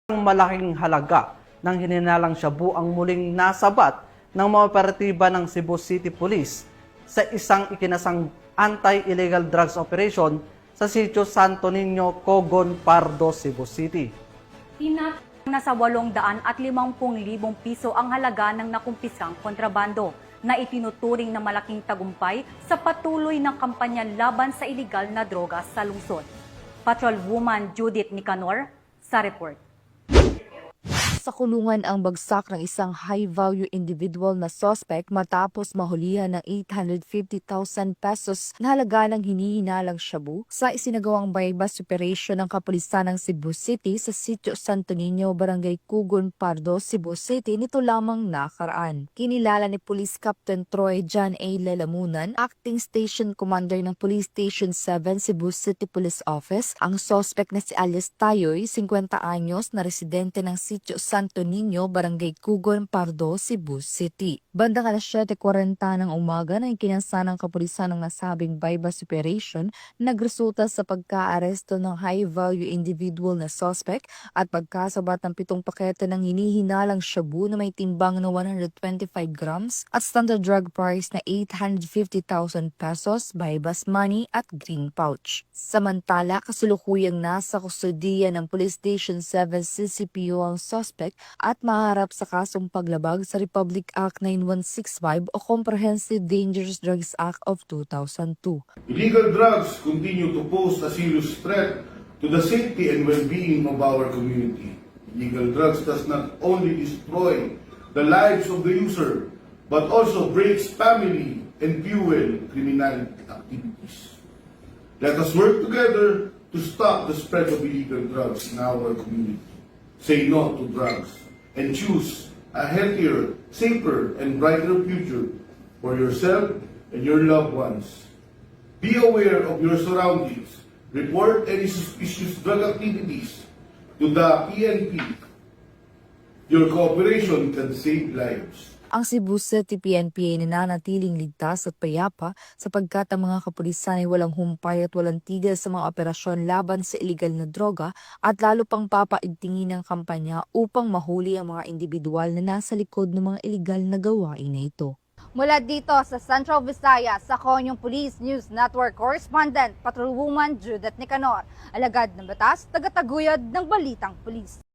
Malaking halaga ng hininalang shabu ang muling nasabat ng mga operatiba ng Cebu City Police sa isang ikinasang anti-illegal drugs operation sa sitio Santo Niño, Cogon, Pardo, Cebu City. Nasa 850,000 piso ang halaga ng nakumpisang kontrabando na itinuturing na malaking tagumpay sa patuloy ng kampanya laban sa iligal na droga sa lungsod. Patrolwoman Judith Nicanor sa report. Sa kulungan ang bagsak ng isang high-value individual na suspect matapos mahulihan ng 850,000 pesos na halaga ng hinihinalang shabu sa isinagawang bypass operation ng kapulisan ng Cebu City sa sitio Santo Niño, Barangay Cogon, Pardo, Cebu City nito lamang nakaraan. Kinilala ni Police Captain Troy John A. Lelamunan, Acting Station Commander ng Police Station 7 Cebu City Police Office, ang suspect na si alias Tayoy, 50 anyos, na residente ng sitio Santo Niño, Barangay Cogon, Pardo, Cebu City. Bandang alas 7:40 ng umaga na ikinasa ng kapulisan ng nasabing bypass operation, nagresulta sa pagka-aresto ng high-value individual na suspect at pagkasabat ng 7 pakete ng hinihinalang shabu na may timbang na 125 grams at standard drug price na 850,000 pesos, bypass money at green pouch. Samantala, kasulukuyang nasa kustudiya ng Police Station 7 CCPO ang suspect at maharap sa kasong paglabag sa Republic Act 9165 o Comprehensive Dangerous Drugs Act of 2002. Illegal drugs continue to pose a serious threat to the safety and well-being of our community. Illegal drugs does not only destroy the lives of the user, but also breaks family and fuel criminal activities. Let us work together to stop the spread of illegal drugs in our community. Say no to drugs and choose a healthier, safer, and brighter future for yourself and your loved ones. Be aware of your surroundings. Report any suspicious drug activities to the PNP. Your cooperation can save lives. Ang Cebu City PNP ay nananatiling ligtas at payapa sapagkat ang mga kapulisan ay walang humpay at walang tigil sa mga operasyon laban sa iligal na droga at lalo pang papaigtingin ng kampanya upang mahuli ang mga individual na nasa likod ng mga iligal na gawain na ito. Mula dito sa Central Visayas, ako yung Police News Network Correspondent, Patrolwoman Judith Nicanor, alagad ng batas, tagataguyod ng Balitang Pulis.